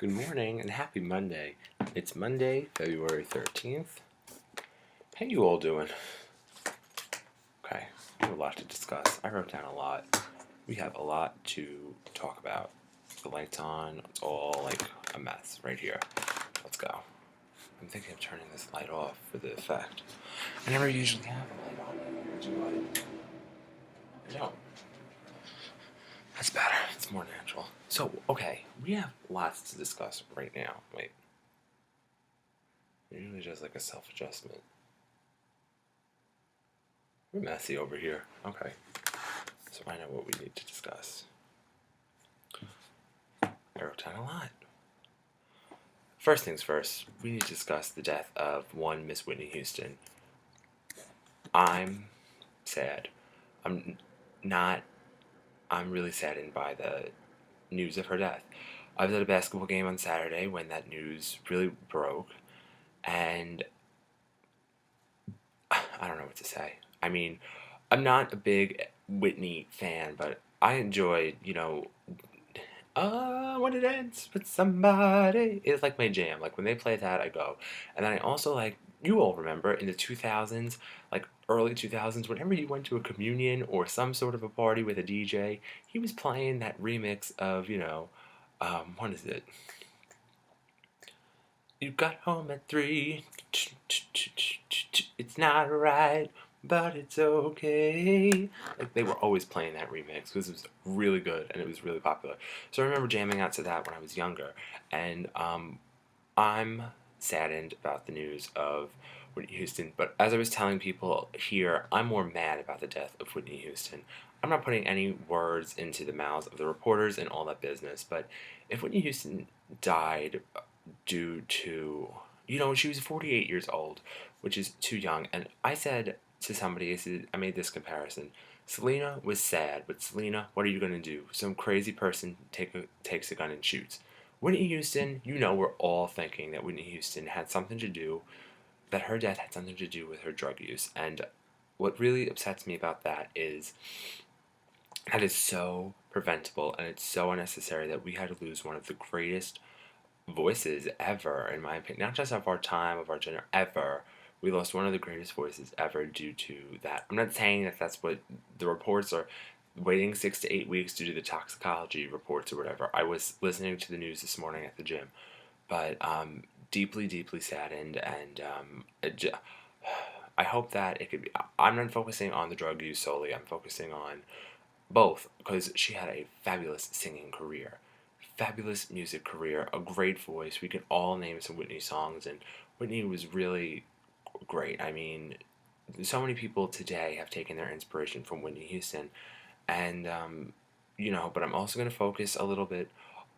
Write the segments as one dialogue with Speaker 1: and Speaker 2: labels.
Speaker 1: Good morning and happy Monday. It's Monday, February 13th. How you all doing? Okay, we have a lot to discuss. I wrote down a lot. We have a lot to talk about. The light's on. It's all like a mess right here. Let's go. I'm thinking of turning this light off for the effect. I never usually have a light on here, do I? I don't. That's better. It's more natural. So, okay, we have lots to discuss right now. Wait. Usually just like a self-adjustment. We're messy over here. Okay. So I know what we need to discuss. I wrote down a lot. First things first, we need to discuss the death of one Miss Whitney Houston. I'm sad. I'm not, I'm really saddened by the news of her death. I was at a basketball game on Saturday when that news really broke, and I don't know what to say. I mean, I'm not a big Whitney fan, but I enjoyed, when it ends with somebody. It's like my jam. Like when they play that, I go. And then I also like, you all remember in the 2000s, like early 2000s, whenever you went to a communion or some sort of a party with a DJ, he was playing that remix of, what is it? You got home at 3. It's not right, but it's okay. Like they were always playing that remix because it was really good and it was really popular. So I remember jamming out to that when I was younger, and I'm saddened about the news of Whitney Houston. But as I was telling people here, I'm more mad about the death of Whitney Houston. I'm not putting any words into the mouths of the reporters and all that business, but if Whitney Houston died due to, she was 48 years old, which is too young. And I said to somebody, I made this comparison. Selena was sad, but Selena, what are you going to do? Some crazy person takes a gun and shoots. Whitney Houston, we're all thinking that Whitney Houston had something to do, that her death had something to do with her drug use. And what really upsets me about that is that it's so preventable and it's so unnecessary that we had to lose one of the greatest voices ever, in my opinion, not just of our time, of our gender, ever. We lost one of the greatest voices ever due to that. I'm not saying that that's what the reports are, waiting 6 to 8 weeks due to the toxicology reports or whatever. I was listening to the news this morning at the gym, but deeply, deeply saddened, and I hope that it could be. I'm not focusing on the drug use solely. I'm focusing on both, because she had a fabulous singing career, fabulous music career, a great voice. We could all name some Whitney songs, and Whitney was really great. I mean, so many people today have taken their inspiration from Whitney Houston, and but I'm also going to focus a little bit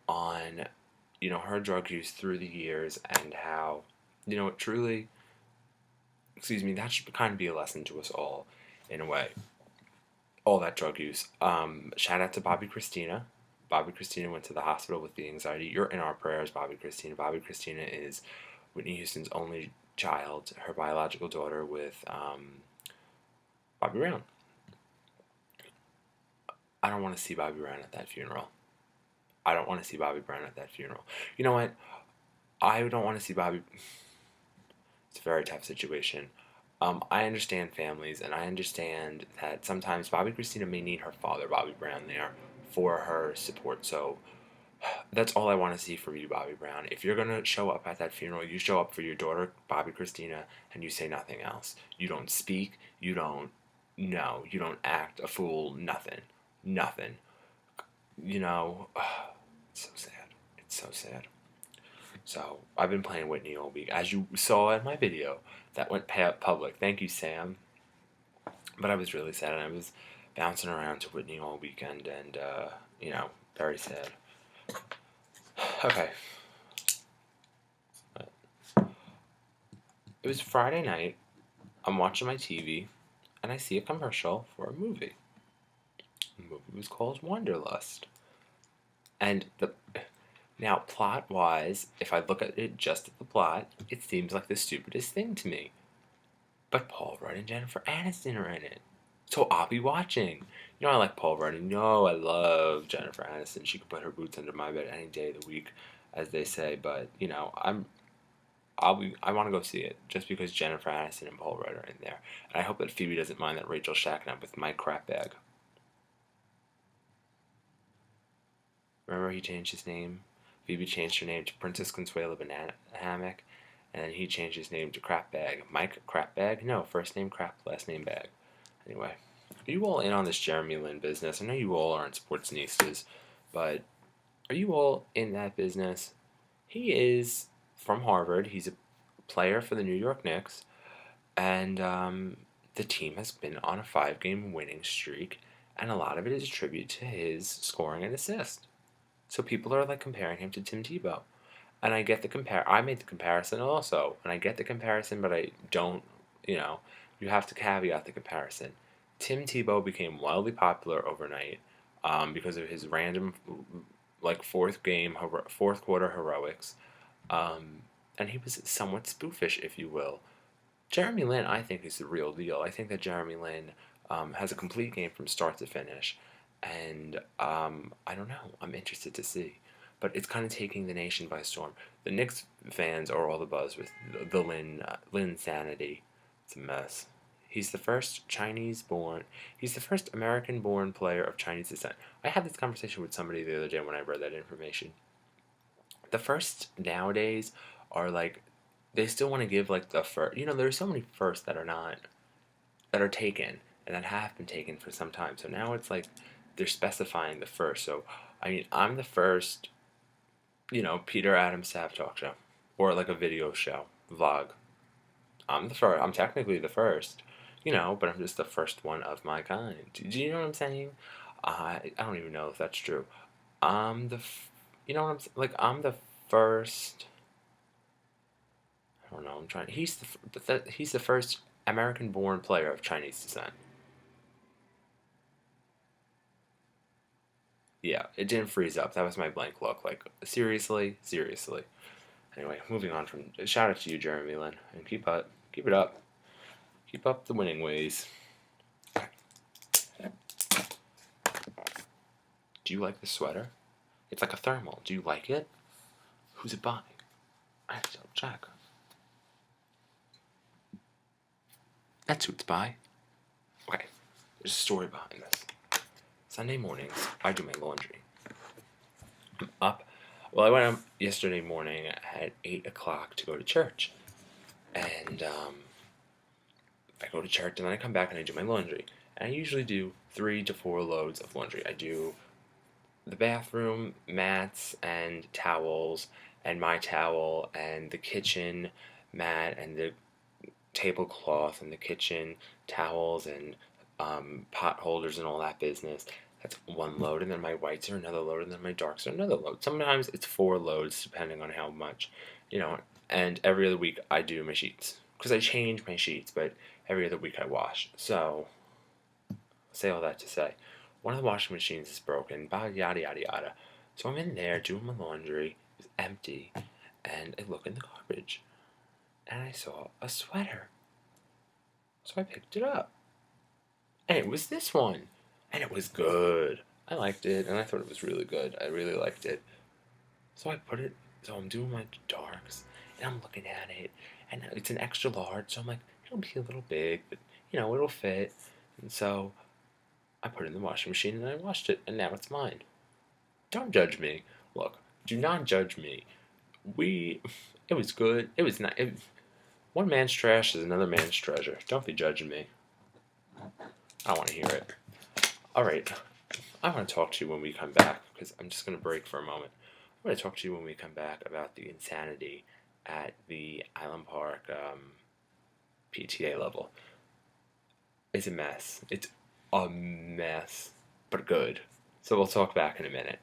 Speaker 1: on, her drug use through the years and how, it truly, that should kind of be a lesson to us all, in a way. All that drug use. Shout out to Bobby Christina. Bobby Christina went to the hospital with the anxiety. You're in our prayers, Bobby Christina. Bobby Christina is Whitney Houston's only child, her biological daughter, with Bobby Brown. I don't want to see Bobby Brown at that funeral. I don't want to see Bobby Brown at that funeral. You know what? I don't want to see Bobby. It's a very tough situation. I understand families, and I understand that sometimes Bobby Christina may need her father, Bobby Brown, there for her support. So that's all I want to see from you, Bobby Brown. If you're going to show up at that funeral, you show up for your daughter, Bobby Christina, and you say nothing else. You don't speak. You don't know. You don't act a fool. Nothing. Nothing. It's so sad. It's so sad. So I've been playing Whitney all week, as you saw in my video that went public. Thank you, Sam. But I was really sad, and I was bouncing around to Whitney all weekend, and very sad. Okay. It was Friday night. I'm watching my TV, and I see a commercial for a movie. The movie was called Wanderlust. And now, plot-wise, if I look at it just at the plot, it seems like the stupidest thing to me. But Paul Rudd and Jennifer Aniston are in it. So I'll be watching. I like Paul Rudd. I love Jennifer Aniston. She could put her boots under my bed any day of the week. as they say. But I want to go see it just because Jennifer Aniston and Paul Rudd are in there, and I hope that Phoebe doesn't mind that Rachel's shacking up with Mike Crapbag. Remember he changed his name? Phoebe changed her name to Princess Consuela Banana Hammock, and then he changed his name to Crapbag. Mike Crapbag? No, first name Crap, last name Bag. Anyway, are you all in on this Jeremy Lin business? I know you all aren't sportsnistas, but are you all in that business? He is from Harvard. He's a player for the New York Knicks, and the team has been on a 5-game winning streak, and a lot of it is attributed to his scoring and assist. So people are like comparing him to Tim Tebow. And I get the I made the comparison also, and I get the comparison, but I don't, you have to caveat the comparison. Tim Tebow became wildly popular overnight because of his random, like, fourth quarter heroics, and he was somewhat spoofish, if you will. Jeremy Lin, I think, is the real deal. I think that Jeremy Lin has a complete game from start to finish, and I don't know. I'm interested to see. But it's kind of taking the nation by storm. The Knicks fans are all the buzz with the Lin sanity. It's a mess. He's the first he's the first American-born player of Chinese descent. I had this conversation with somebody the other day when I read that information. The first nowadays are like, they still want to give like the first. There's so many firsts that are taken and that have been taken for some time. So now it's like they're specifying the first. So I mean, I'm the first, Peter Adams to have talk show or like a video show vlog. I'm the first. I'm technically the first, but I'm just the first one of my kind. Do you know what I'm saying? I don't even know if that's true. I'm the, you know what I'm like. I'm the first. I don't know. I'm trying. He's the first American-born player of Chinese descent. Yeah, it didn't freeze up. That was my blank look. Like, seriously, seriously. Anyway, moving on from. Shout out to you, Jeremy Lin, and keep it up, keep up the winning ways. Do you like the sweater? It's like a thermal. Do you like it? Who's it by? I have to check. That's who it's by. Okay, there's a story behind this. Sunday mornings, I do my laundry. I'm up. Well, I went up yesterday morning at 8 o'clock to go to church. And I go to church and then I come back and I do my laundry. And I usually do 3 to 4 loads of laundry. I do the bathroom, mats, and towels, and my towel, and the kitchen mat, and the tablecloth, and the kitchen towels, and pot holders, and all that business. That's one load, and then my whites are another load, and then my darks are another load. Sometimes it's 4 loads, depending on how much, and every other week I do my sheets. Because I change my sheets, but every other week I wash. So, say all that to say, one of the washing machines is broken, yada yada yada. So I'm in there doing my laundry, it's empty, and I look in the garbage, and I saw a sweater. So I picked it up, and it was this one, and it was good. I liked it, and I thought it was really good. I really liked it. So so I'm doing my darks, and I'm looking at it, and it's an extra large, so I'm like, it'll be a little big, but, it'll fit. And so I put it in the washing machine, and I washed it, and now it's mine. Don't judge me. Look, do not judge me. It was good. It was not. One man's trash is another man's treasure. Don't be judging me. I want to hear it. All right. I want to talk to you when we come back, because I'm just going to break for a moment. I want to talk to you when we come back about the insanity at the Island Park PTA level. It's a mess. It's a mess, but good. So we'll talk back in a minute.